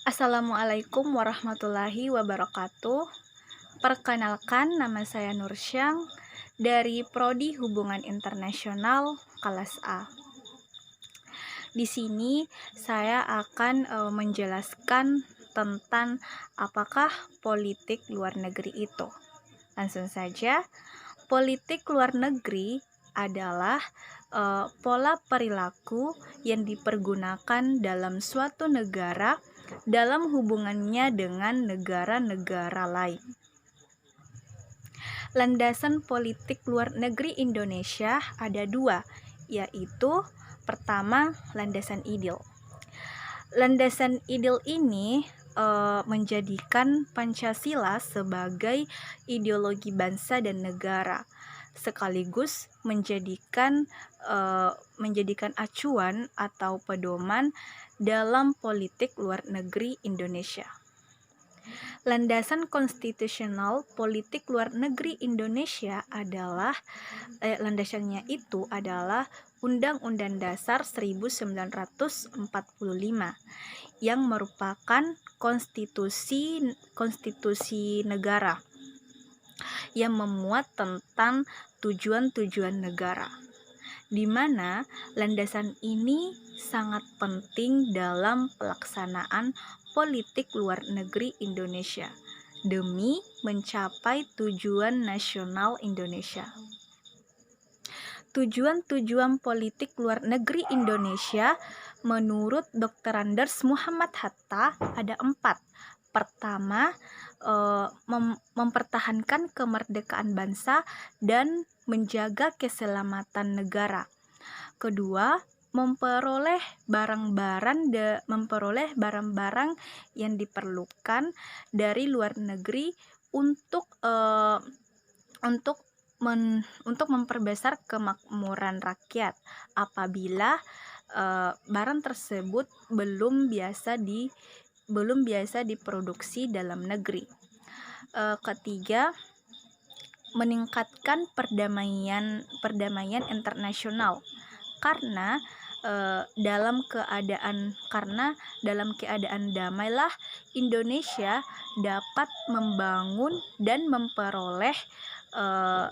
Assalamualaikum warahmatullahi wabarakatuh. Perkenalkan, nama saya Nursyang dari Prodi Hubungan Internasional kelas A. Di sini saya akan menjelaskan tentang apakah politik luar negeri itu. Langsung saja, politik luar negeri adalah pola perilaku yang dipergunakan dalam suatu negara dalam hubungannya dengan negara-negara lain. Landasan politik luar negeri Indonesia ada dua, yaitu pertama, landasan ideal. Landasan ideal ini menjadikan Pancasila sebagai ideologi bangsa dan negara, sekaligus menjadikan acuan atau pedoman dalam politik luar negeri Indonesia. Landasan konstitusional politik luar negeri Indonesia adalah landasannya itu adalah Undang-Undang Dasar 1945 yang merupakan konstitusi negara yang memuat tentang tujuan-tujuan negara, di mana landasan ini sangat penting dalam pelaksanaan politik luar negeri Indonesia demi mencapai tujuan nasional Indonesia. Tujuan-tujuan politik luar negeri Indonesia menurut Dr. Anders Muhammad Hatta ada 4. Pertama, mempertahankan kemerdekaan bangsa dan menjaga keselamatan negara. Kedua, memperoleh barang-barang yang diperlukan dari luar negeri untuk memperbesar kemakmuran rakyat apabila barang tersebut belum biasa diproduksi dalam negeri. Ketiga, meningkatkan perdamaian internasional karena dalam keadaan damailah Indonesia dapat membangun dan memperoleh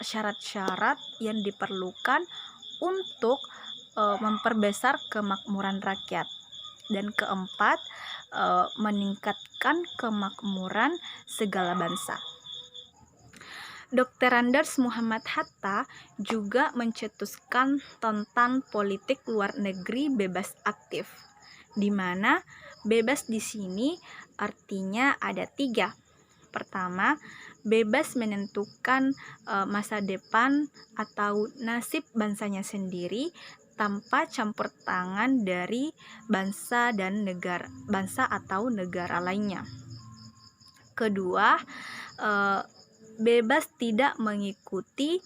syarat-syarat yang diperlukan untuk memperbesar kemakmuran rakyat. Dan keempat, meningkatkan kemakmuran segala bangsa. Dr. Anders Muhammad Hatta juga mencetuskan tentang politik luar negeri bebas aktif, di mana bebas di sini artinya ada 3. Pertama, bebas menentukan masa depan atau nasib bangsanya sendiri tanpa campur tangan dari bangsa atau negara lainnya. Kedua, bebas tidak mengikuti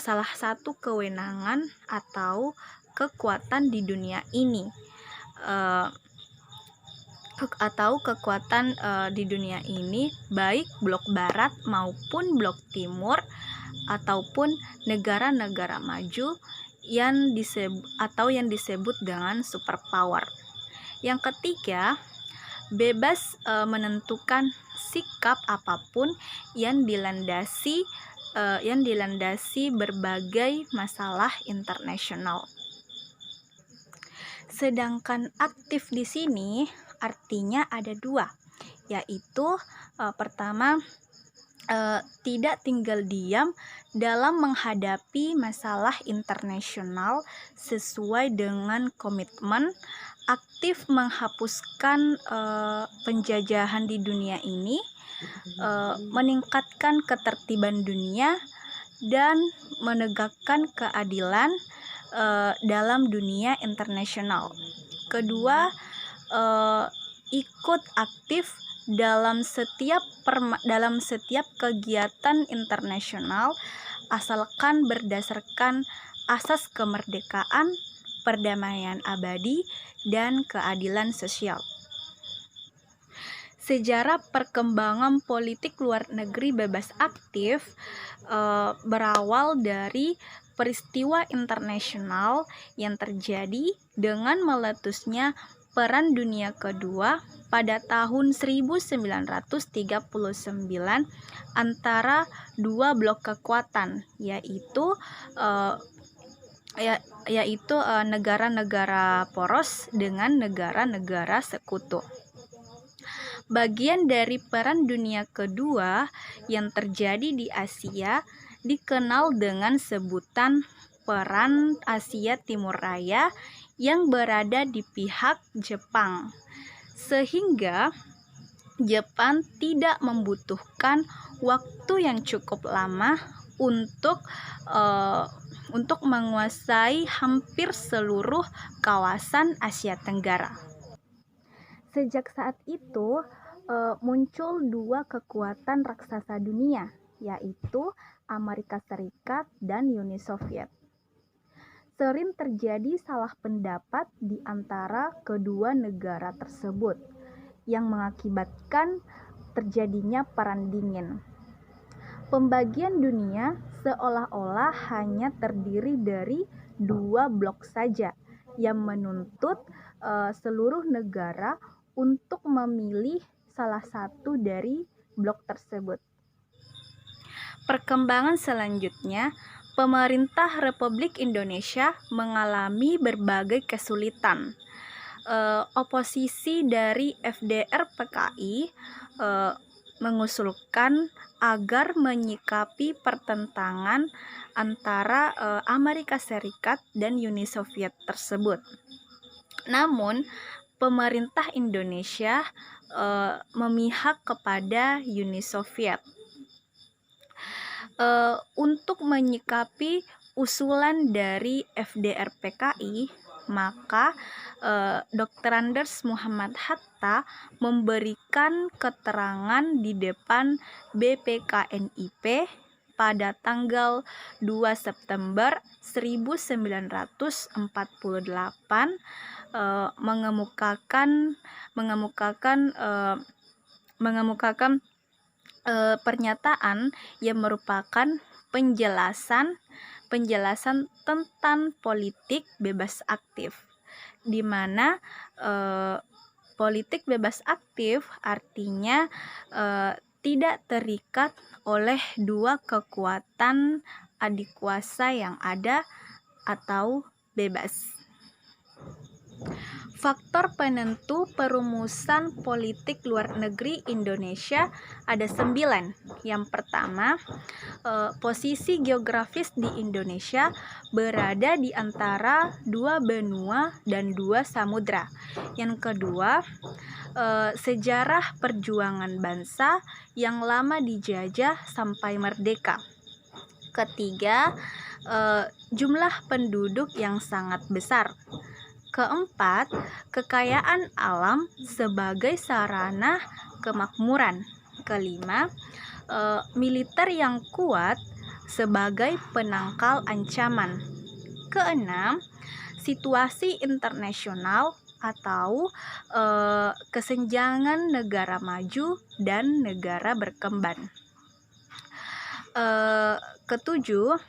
salah satu kewenangan atau kekuatan di dunia ini baik blok barat maupun blok timur ataupun negara-negara maju yang disebut dengan superpower. Yang ketiga, bebas menentukan sikap apapun yang dilandasi berbagai masalah internasional. Sedangkan aktif di sini artinya ada 2, yaitu pertama, tidak tinggal diam dalam menghadapi masalah internasional sesuai dengan komitmen, aktif menghapuskan penjajahan di dunia ini, meningkatkan ketertiban dunia, dan menegakkan keadilan dalam dunia internasional. Kedua, ikut aktif dalam setiap kegiatan internasional asalkan berdasarkan asas kemerdekaan, perdamaian abadi, dan keadilan sosial. Sejarah perkembangan politik luar negeri bebas aktif berawal dari peristiwa internasional yang terjadi dengan meletusnya Perang Dunia Kedua pada tahun 1939 antara dua blok kekuatan, yaitu negara-negara poros dengan negara-negara sekutu. Bagian dari Perang Dunia Kedua yang terjadi di Asia dikenal dengan sebutan Perang Asia Timur Raya yang berada di pihak Jepang, sehingga Jepang tidak membutuhkan waktu yang cukup lama untuk menguasai hampir seluruh kawasan Asia Tenggara. Sejak saat itu muncul dua kekuatan raksasa dunia, yaitu Amerika Serikat dan Uni Soviet. Sering terjadi salah pendapat di antara kedua negara tersebut yang mengakibatkan terjadinya Perang Dingin. Pembagian dunia seolah-olah hanya terdiri dari dua blok saja yang menuntut seluruh negara untuk memilih salah satu dari blok tersebut. Perkembangan selanjutnya, pemerintah Republik Indonesia mengalami berbagai kesulitan. Oposisi dari FDR-PKI mengusulkan agar menyikapi pertentangan antara Amerika Serikat dan Uni Soviet tersebut. Namun, pemerintah Indonesia memihak kepada Uni Soviet. Untuk menyikapi usulan dari FDR-PKI, maka Dr. Andes Muhammad Hatta memberikan keterangan di depan BPKNIP pada tanggal 2 September 1948 mengemukakan pernyataan yang merupakan penjelasan tentang politik bebas aktif, di mana politik bebas aktif artinya tidak terikat oleh dua kekuatan adikuasa yang ada atau bebas. Faktor penentu perumusan politik luar negeri Indonesia ada 9. Yang pertama, posisi geografis di Indonesia berada di antara dua benua dan dua samudra. Yang kedua, sejarah perjuangan bangsa yang lama dijajah sampai merdeka. Ketiga, jumlah penduduk yang sangat besar. Keempat, kekayaan alam sebagai sarana kemakmuran. Kelima, militer yang kuat sebagai penangkal ancaman. Keenam, situasi internasional atau kesenjangan negara maju dan negara berkembang. Ketujuh,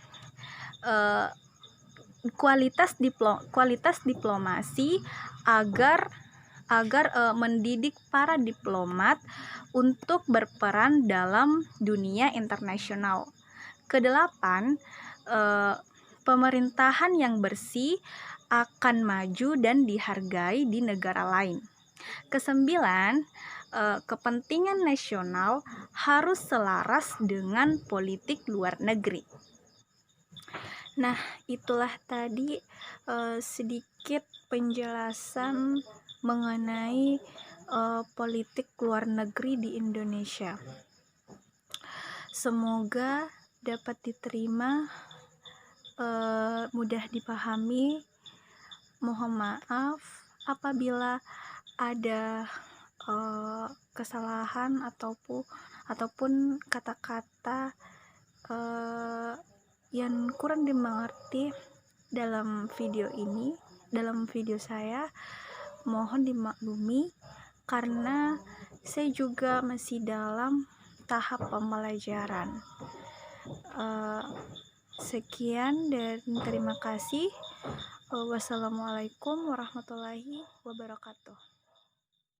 kualitas diplomasi agar mendidik para diplomat untuk berperan dalam dunia internasional. Kedelapan, pemerintahan yang bersih akan maju dan dihargai di negara lain. Kesembilan, kepentingan nasional harus selaras dengan politik luar negeri. Nah, itulah tadi sedikit penjelasan mengenai politik luar negeri di Indonesia. Semoga dapat diterima, mudah dipahami. Mohon maaf apabila ada kesalahan ataupun kata-kata yang kurang dimengerti dalam video saya. Mohon dimaklumi karena saya juga masih dalam tahap pembelajaran. Sekian dan terima kasih. Wassalamualaikum warahmatullahi wabarakatuh.